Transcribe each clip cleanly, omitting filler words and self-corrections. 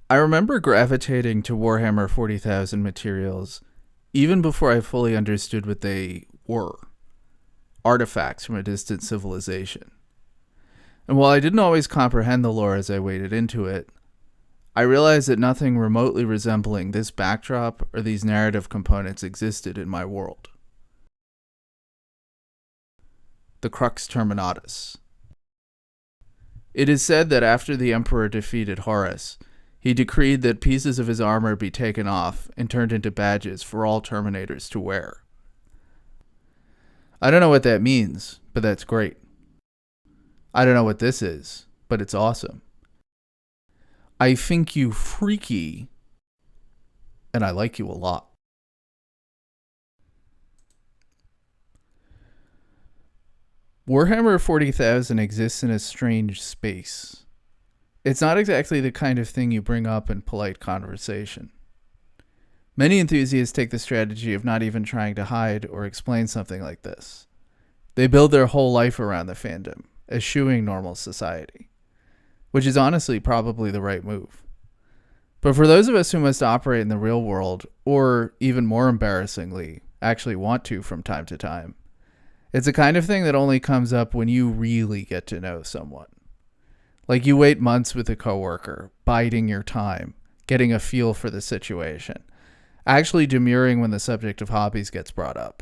I remember gravitating to Warhammer 40,000 materials even before I fully understood what they were, artifacts from a distant civilization. And while I didn't always comprehend the lore as I waded into it, I realized that nothing remotely resembling this backdrop or these narrative components existed in my world. The Crux Terminatus. It is said that after the Emperor defeated Horus, he decreed that pieces of his armor be taken off and turned into badges for all Terminators to wear. I don't know what that means, but that's great. I don't know what this is, but it's awesome. I think you freaky, and I like you a lot. Warhammer 40,000 exists in a strange space. It's not exactly the kind of thing you bring up in polite conversation. Many enthusiasts take the strategy of not even trying to hide or explain something like this. They build their whole life around the fandom, eschewing normal society, which is honestly probably the right move. But for those of us who must operate in the real world, or even more embarrassingly, actually want to from time to time, it's the kind of thing that only comes up when you really get to know someone. Like you wait months with a coworker, biding your time, getting a feel for the situation, actually demurring when the subject of hobbies gets brought up.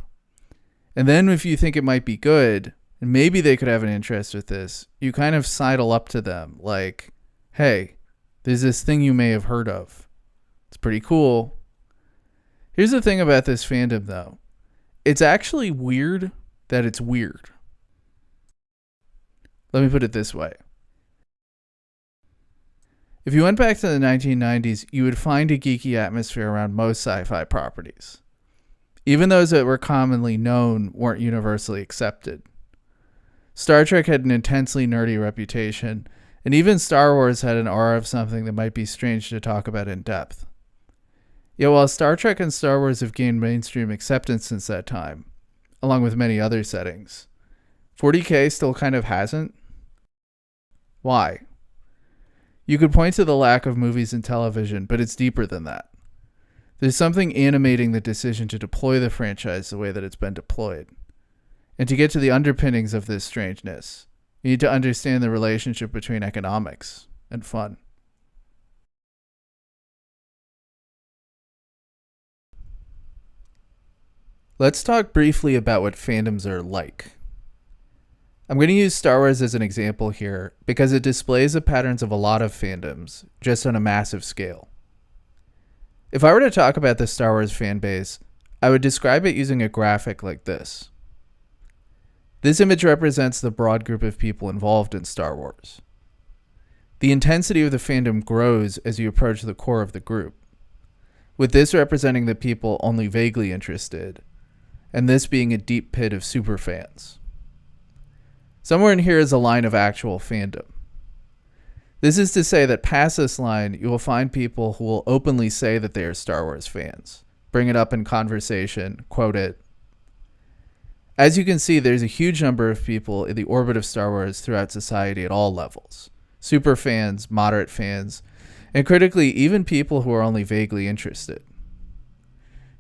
And then if you think it might be good, and maybe they could have an interest with this, you kind of sidle up to them like, hey, there's this thing you may have heard of. It's pretty cool. Here's the thing about this fandom though. It's actually weird that it's weird. Let me put it this way. If you went back to the 1990s, you would find a geeky atmosphere around most sci-fi properties. Even those that were commonly known weren't universally accepted. Star Trek had an intensely nerdy reputation, and even Star Wars had an aura of something that might be strange to talk about in depth. Yet while Star Trek and Star Wars have gained mainstream acceptance since that time, along with many other settings, 40K still kind of hasn't. Why? You could point to the lack of movies and television, but it's deeper than that. There's something animating the decision to deploy the franchise the way that it's been deployed. And to get to the underpinnings of this strangeness, you need to understand the relationship between economics and fun. Let's talk briefly about what fandoms are like. I'm going to use Star Wars as an example here because it displays the patterns of a lot of fandoms, just on a massive scale. If I were to talk about the Star Wars fan base, I would describe it using a graphic like this. This image represents the broad group of people involved in Star Wars. The intensity of the fandom grows as you approach the core of the group, with this representing the people only vaguely interested, and this being a deep pit of superfans. Somewhere in here is a line of actual fandom. This is to say that past this line, you will find people who will openly say that they are Star Wars fans, bring it up in conversation, quote it. As you can see, there's a huge number of people in the orbit of Star Wars throughout society at all levels. Super fans, moderate fans, and critically, even people who are only vaguely interested.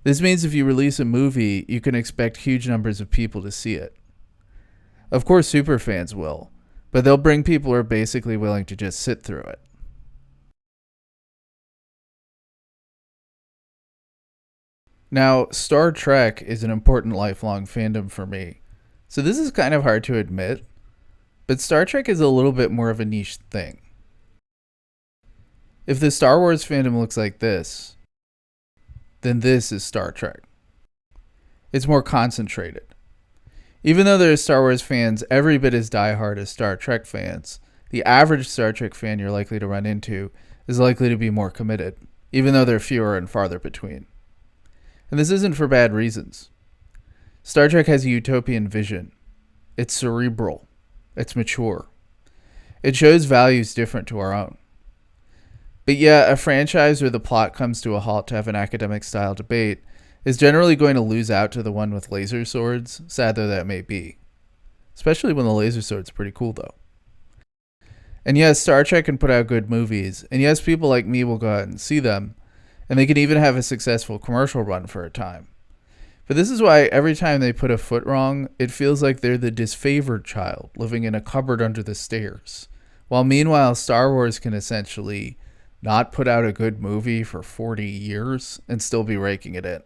This means if you release a movie, you can expect huge numbers of people to see it. Of course, super fans will, but they'll bring people who are basically willing to just sit through it. Now, Star Trek is an important lifelong fandom for me, so this is kind of hard to admit, but Star Trek is a little bit more of a niche thing. If the Star Wars fandom looks like this, then this is Star Trek. It's more concentrated. Even though there are Star Wars fans every bit as diehard as Star Trek fans, the average Star Trek fan you're likely to run into is likely to be more committed, even though they're fewer and farther between. And this isn't for bad reasons. Star Trek has a utopian vision. It's cerebral. It's mature. It shows values different to our own. But yeah, a franchise where the plot comes to a halt to have an academic style debate is generally going to lose out to the one with laser swords, sad though that may be. Especially when the laser sword's pretty cool though. And yes, Star Trek can put out good movies, and yes, people like me will go out and see them, and they can even have a successful commercial run for a time. But this is why every time they put a foot wrong, it feels like they're the disfavored child living in a cupboard under the stairs. While meanwhile, Star Wars can essentially not put out a good movie for 40 years and still be raking it in.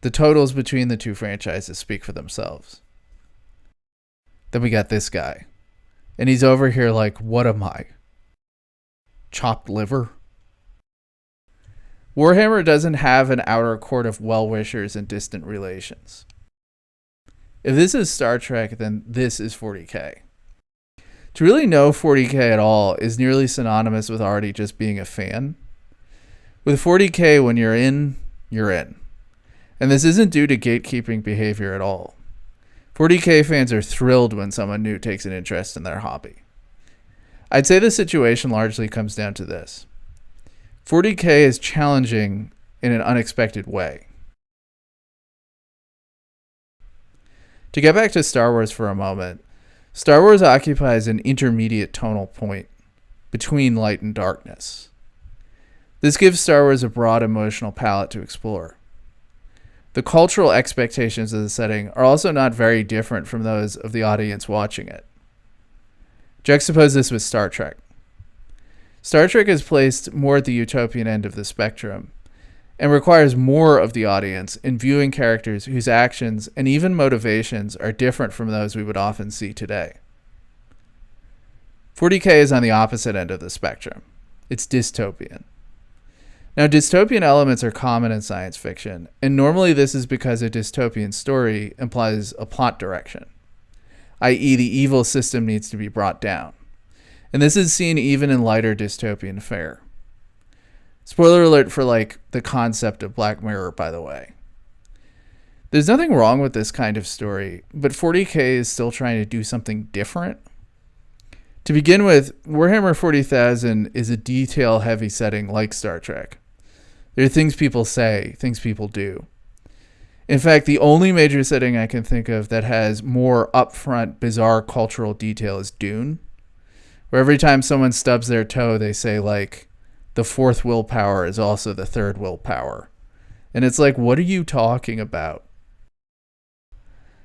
The totals between the two franchises speak for themselves. Then we got this guy. And he's over here like, what am I? Chopped liver? Warhammer doesn't have an outer court of well-wishers and distant relations. If this is Star Trek, then this is 40K. To really know 40K at all is nearly synonymous with already just being a fan. With 40K, when you're in, you're in. And this isn't due to gatekeeping behavior at all. 40K fans are thrilled when someone new takes an interest in their hobby. I'd say the situation largely comes down to this. 40K is challenging in an unexpected way. To get back to Star Wars for a moment, Star Wars occupies an intermediate tonal point between light and darkness. This gives Star Wars a broad emotional palette to explore. The cultural expectations of the setting are also not very different from those of the audience watching it. Juxtapose this with Star Trek. Star Trek is placed more at the utopian end of the spectrum and requires more of the audience in viewing characters whose actions and even motivations are different from those we would often see today. 40K is on the opposite end of the spectrum. It's dystopian. Now, dystopian elements are common in science fiction, and normally this is because a dystopian story implies a plot direction, i.e. the evil system needs to be brought down. And this is seen even in lighter dystopian fare. Spoiler alert for the concept of Black Mirror, by the way. There's nothing wrong with this kind of story, but 40K is still trying to do something different. To begin with, Warhammer 40,000 is a detail-heavy setting like Star Trek. There are things people say, things people do. In fact, the only major setting I can think of that has more upfront, bizarre cultural detail is Dune, where every time someone stubs their toe, they say, the fourth willpower is also the third willpower. And it's what are you talking about?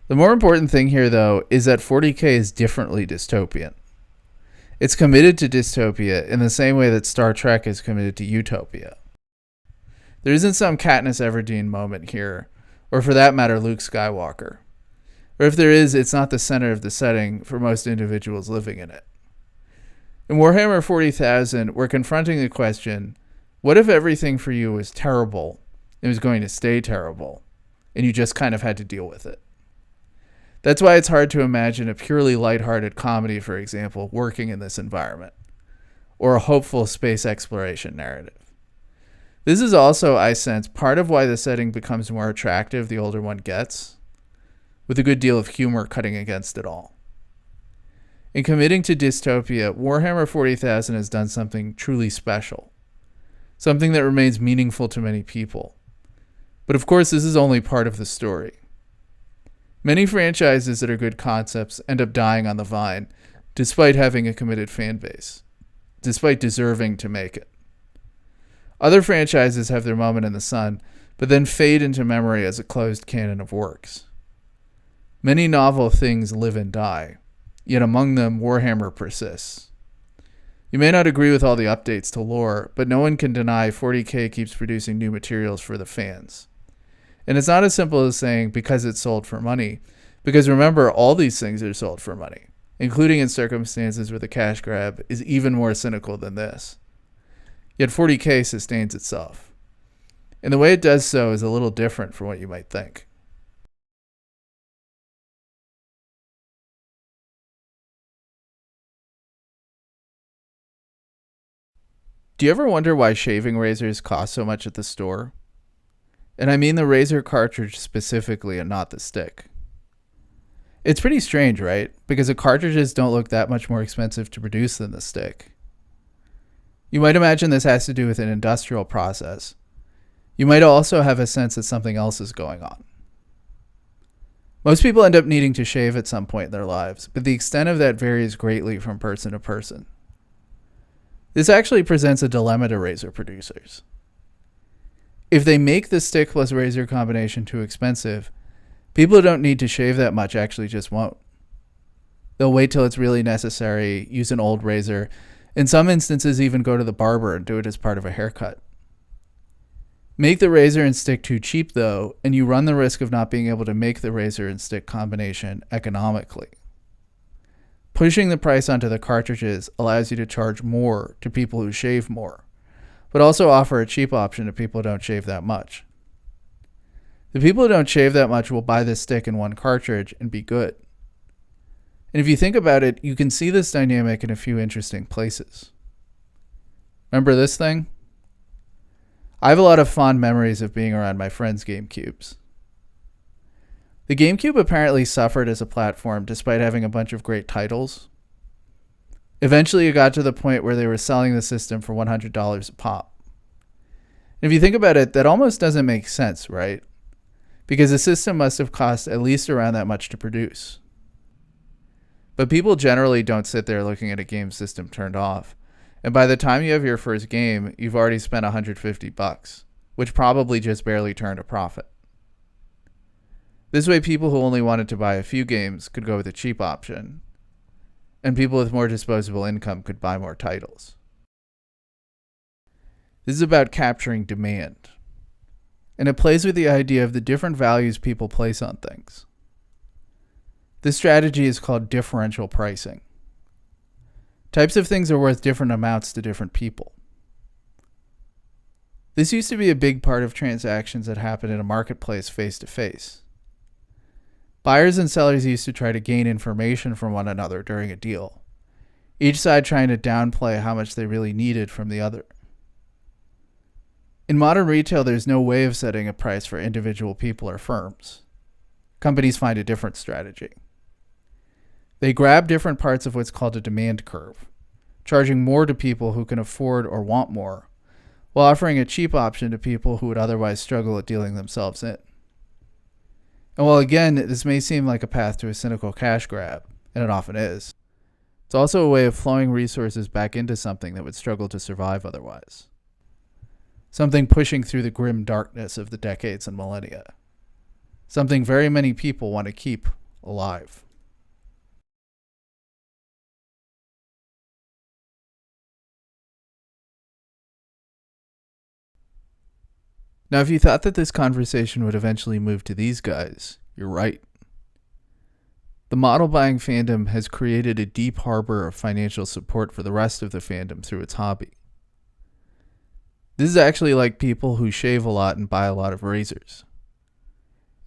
The more important thing here, though, is that 40K is differently dystopian. It's committed to dystopia in the same way that Star Trek is committed to utopia. There isn't some Katniss Everdeen moment here, or for that matter, Luke Skywalker. Or if there is, it's not the center of the setting for most individuals living in it. In Warhammer 40,000, we're confronting the question, what if everything for you was terrible and was going to stay terrible, and you just kind of had to deal with it? That's why it's hard to imagine a purely lighthearted comedy, for example, working in this environment, or a hopeful space exploration narrative. This is also, I sense, part of why the setting becomes more attractive the older one gets, with a good deal of humor cutting against it all. In committing to dystopia, Warhammer 40,000 has done something truly special, something that remains meaningful to many people. But of course, this is only part of the story. Many franchises that are good concepts end up dying on the vine, despite having a committed fan base, despite deserving to make it. Other franchises have their moment in the sun, but then fade into memory as a closed canon of works. Many novel things live and die, yet among them Warhammer persists. You may not agree with all the updates to lore, but no one can deny 40K keeps producing new materials for the fans. And it's not as simple as saying because it's sold for money, because remember, all these things are sold for money, including in circumstances where the cash grab is even more cynical than this. Yet 40K sustains itself. And the way it does so is a little different from what you might think. Do you ever wonder why shaving razors cost so much at the store? And I mean the razor cartridge specifically and not the stick. It's pretty strange, right? Because the cartridges don't look that much more expensive to produce than the stick. You might imagine this has to do with an industrial process. You might also have a sense that something else is going on. Most people end up needing to shave at some point in their lives, but the extent of that varies greatly from person to person. This actually presents a dilemma to razor producers. If they make the stick plus razor combination too expensive, people who don't need to shave that much actually just won't. They'll wait till it's really necessary, use an old razor, in some instances even go to the barber and do it as part of a haircut. Make the razor and stick too cheap though, and you run the risk of not being able to make the razor and stick combination economically. Pushing the price onto the cartridges allows you to charge more to people who shave more, but also offer a cheap option to people who don't shave that much. The people who don't shave that much will buy this stick in one cartridge and be good. And if you think about it, you can see this dynamic in a few interesting places. Remember this thing? I have a lot of fond memories of being around my friends' GameCubes. The GameCube apparently suffered as a platform despite having a bunch of great titles. Eventually it got to the point where they were selling the system for $100 a pop. And if you think about it, that almost doesn't make sense, right? Because the system must have cost at least around that much to produce. But people generally don't sit there looking at a game system turned off. And by the time you have your first game, you've already spent $150, which probably just barely turned a profit. This way, people who only wanted to buy a few games could go with a cheap option, and people with more disposable income could buy more titles. This is about capturing demand, and it plays with the idea of the different values people place on things. This strategy is called differential pricing. Types of things are worth different amounts to different people. This used to be a big part of transactions that happened in a marketplace face-to-face. Buyers and sellers used to try to gain information from one another during a deal, each side trying to downplay how much they really needed from the other. In modern retail, there's no way of setting a price for individual people or firms. Companies find a different strategy. They grab different parts of what's called a demand curve, charging more to people who can afford or want more, while offering a cheap option to people who would otherwise struggle at dealing themselves in. And while again, this may seem like a path to a cynical cash grab, and it often is, it's also a way of flowing resources back into something that would struggle to survive otherwise. Something pushing through the grim darkness of the decades and millennia. Something very many people want to keep alive. Now, if you thought that this conversation would eventually move to these guys, you're right. The model buying fandom has created a deep harbor of financial support for the rest of the fandom through its hobby. This is actually like people who shave a lot and buy a lot of razors.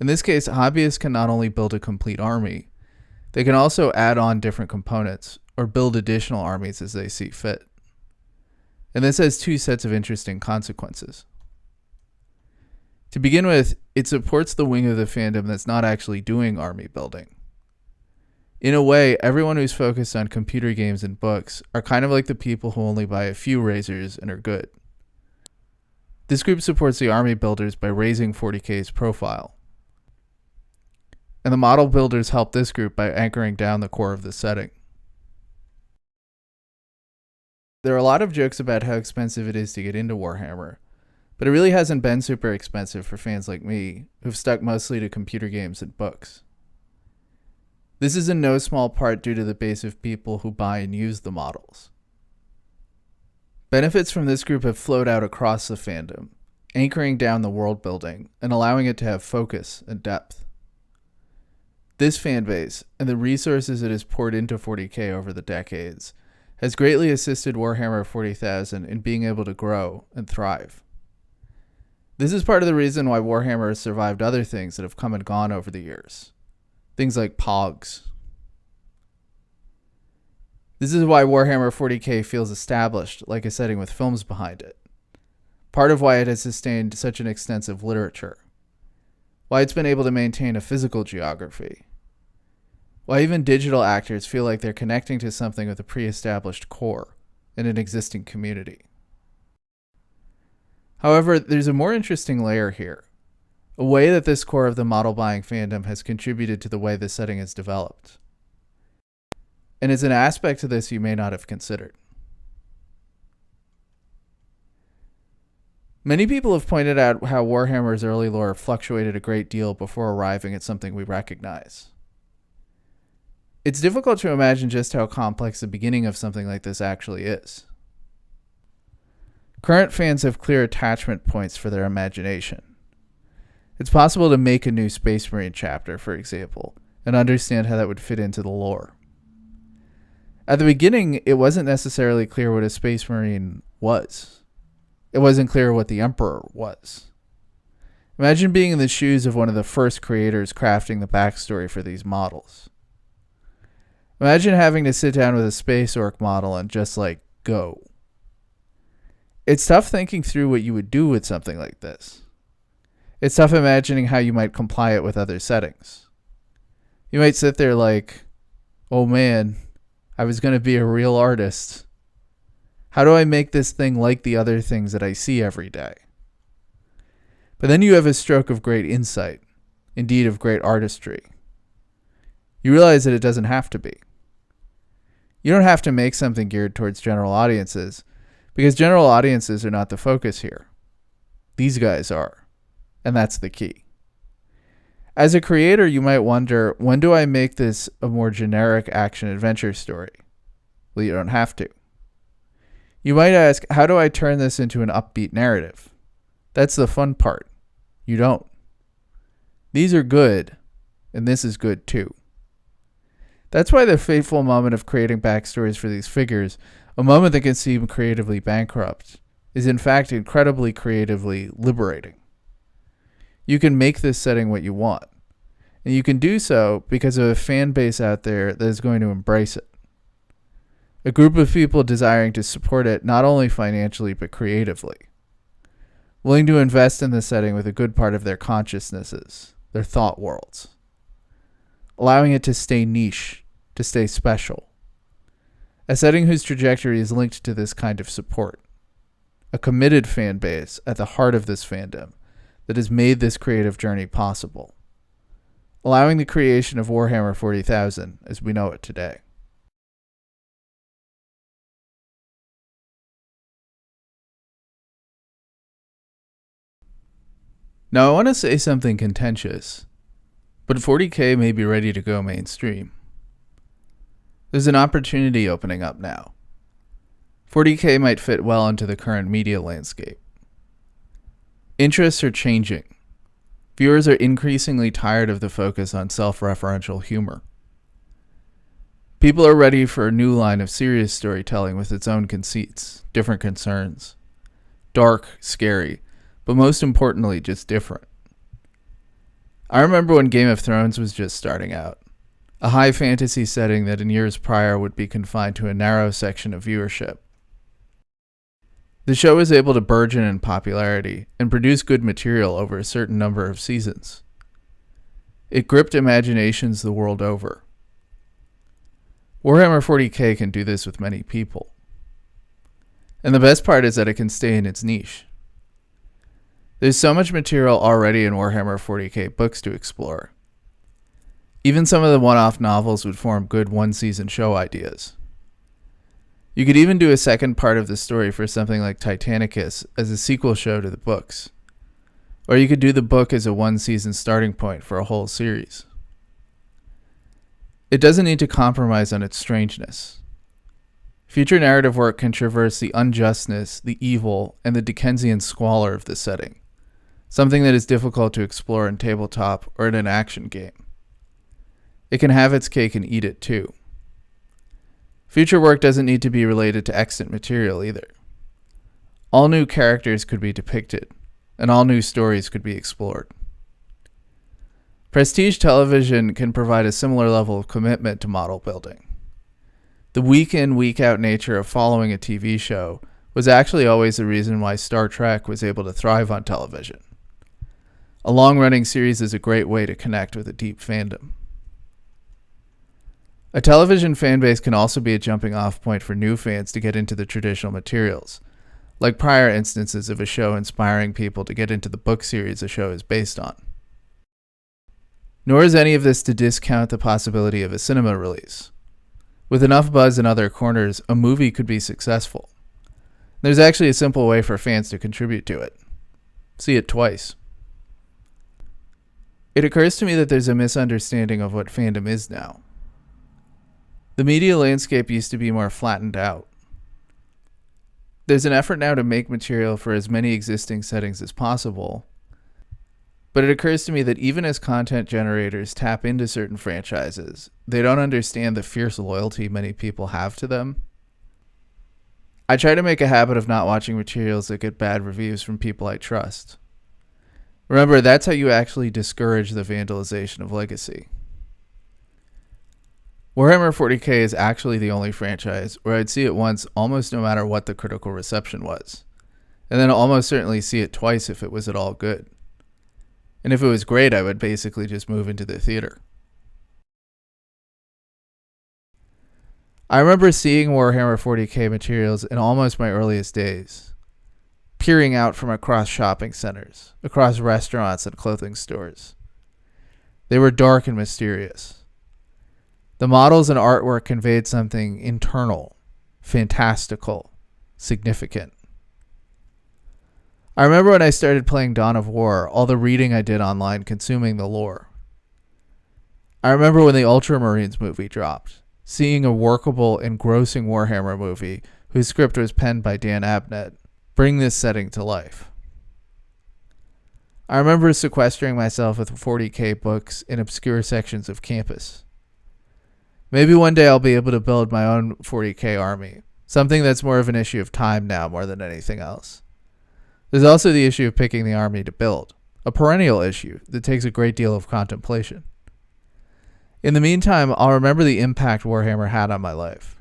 In this case, hobbyists can not only build a complete army, they can also add on different components or build additional armies as they see fit. And this has two sets of interesting consequences. To begin with, it supports the wing of the fandom that's not actually doing army building. In a way, everyone who's focused on computer games and books are kind of like the people who only buy a few razors and are good. This group supports the army builders by raising 40K's profile. And the model builders help this group by anchoring down the core of the setting. There are a lot of jokes about how expensive it is to get into Warhammer, but it really hasn't been super expensive for fans like me, who've stuck mostly to computer games and books. This is in no small part due to the base of people who buy and use the models. Benefits from this group have flowed out across the fandom, anchoring down the world building and allowing it to have focus and depth. This fanbase, and the resources it has poured into 40K over the decades, has greatly assisted Warhammer 40,000 in being able to grow and thrive. This is part of the reason why Warhammer has survived other things that have come and gone over the years. Things like Pogs. This is why Warhammer 40K feels established, like a setting with films behind it. Part of why it has sustained such an extensive literature. Why it's been able to maintain a physical geography. Why even digital actors feel like they're connecting to something with a pre-established core in an existing community. However, there's a more interesting layer here. a way that this core of the model buying fandom has contributed to the way the setting is developed. And it's an aspect to this you may not have considered. Many people have pointed out how Warhammer's early lore fluctuated a great deal before arriving at something we recognize. It's difficult to imagine just how complex the beginning of something like this actually is. Current fans have clear attachment points for their imagination. It's possible to make a new Space Marine chapter, for example, and understand how that would fit into the lore. At the beginning, it wasn't necessarily clear what a Space Marine was. It wasn't clear what the Emperor was. Imagine being in the shoes of one of the first creators crafting the backstory for these models. Imagine having to sit down with a Space Orc model and just go. It's tough thinking through what you would do with something like this. It's tough imagining how you might comply it with other settings. You might sit there oh man, I was going to be a real artist. How do I make this thing like the other things that I see every day? But then you have a stroke of great insight, indeed of great artistry. You realize that it doesn't have to be. You don't have to make something geared towards general audiences, because general audiences are not the focus here. These guys are, and that's the key. As a creator, you might wonder, when do I make this a more generic action-adventure story? Well, you don't have to. You might ask, how do I turn this into an upbeat narrative? That's the fun part. You don't. These are good, and this is good too. That's why the fateful moment of creating backstories for these figures, a moment that can seem creatively bankrupt, is in fact incredibly creatively liberating. You can make this setting what you want, and you can do so because of a fan base out there that is going to embrace it. A group of people desiring to support it not only financially but creatively. Willing to invest in the setting with a good part of their consciousnesses, their thought worlds. Allowing it to stay niche, to stay special. A setting whose trajectory is linked to this kind of support. A committed fan base at the heart of this fandom that has made this creative journey possible. Allowing the creation of Warhammer 40,000 as we know it today. Now I want to say something contentious, but 40K may be ready to go mainstream. There's an opportunity opening up now. 40K might fit well into the current media landscape. Interests are changing. Viewers are increasingly tired of the focus on self-referential humor. People are ready for a new line of serious storytelling with its own conceits, different concerns. Dark, scary, but most importantly, just different. I remember when Game of Thrones was just starting out. A high fantasy setting that in years prior would be confined to a narrow section of viewership. The show was able to burgeon in popularity and produce good material over a certain number of seasons. It gripped imaginations the world over. Warhammer 40K can do this with many people. And the best part is that it can stay in its niche. There's so much material already in Warhammer 40K books to explore. Even some of the one-off novels would form good one-season show ideas. You could even do a second part of the story for something like Titanicus as a sequel show to the books. Or you could do the book as a one-season starting point for a whole series. It doesn't need to compromise on its strangeness. Future narrative work can traverse the unjustness, the evil, and the Dickensian squalor of the setting. Something that is difficult to explore in tabletop or in an action game. It can have its cake and eat it too. Future work doesn't need to be related to extant material either. All new characters could be depicted, and all new stories could be explored. Prestige television can provide a similar level of commitment to model building. The week-in, week-out nature of following a TV show was actually always the reason why Star Trek was able to thrive on television. A long-running series is a great way to connect with a deep fandom. A television fanbase can also be a jumping-off point for new fans to get into the traditional materials, like prior instances of a show inspiring people to get into the book series a show is based on. Nor is any of this to discount the possibility of a cinema release. With enough buzz in other corners, a movie could be successful. There's actually a simple way for fans to contribute to it. See it twice. It occurs to me that there's a misunderstanding of what fandom is now. The media landscape used to be more flattened out. There's an effort now to make material for as many existing settings as possible, but it occurs to me that even as content generators tap into certain franchises, they don't understand the fierce loyalty many people have to them. I try to make a habit of not watching materials that get bad reviews from people I trust. Remember, that's how you actually discourage the vandalization of legacy. Warhammer 40k is actually the only franchise where I'd see it once almost no matter what the critical reception was, and then almost certainly see it twice if it was at all good. And if it was great, I would basically just move into the theater. I remember seeing Warhammer 40k materials in almost my earliest days, peering out from across shopping centers, across restaurants and clothing stores. They were dark and mysterious. The models and artwork conveyed something internal, fantastical, significant. I remember when I started playing Dawn of War, all the reading I did online consuming the lore. I remember when the Ultramarines movie dropped, seeing a workable, engrossing Warhammer movie whose script was penned by Dan Abnett bring this setting to life. I remember sequestering myself with 40k books in obscure sections of campus. Maybe one day I'll be able to build my own 40k army, something that's more of an issue of time now more than anything else. There's also the issue of picking the army to build, a perennial issue that takes a great deal of contemplation. In the meantime, I'll remember the impact Warhammer had on my life.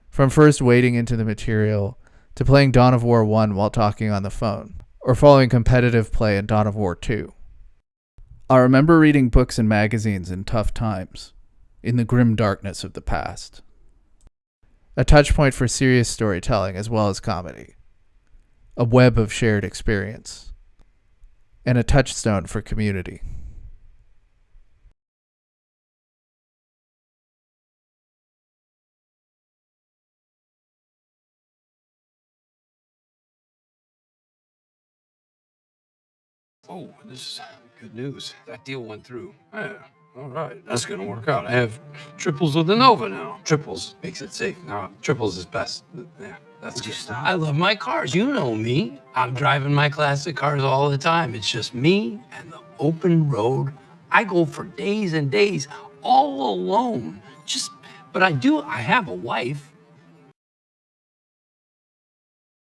From first wading into the material, to playing Dawn of War 1 while talking on the phone, or following competitive play in Dawn of War 2. I remember reading books and magazines in tough times, in the grim darkness of the past. A touchpoint for serious storytelling as well as comedy. A web of shared experience. And a touchstone for community. Oh, this is good news. That deal went through. Yeah, all right. That's going to work out. I have triples with the Nova now. Triples makes it safe. Now, triples is best. Yeah, that's good. I love my cars. You know me. I'm driving my classic cars all the time. It's just me and the open road. I go for days and days all alone. But I have a wife.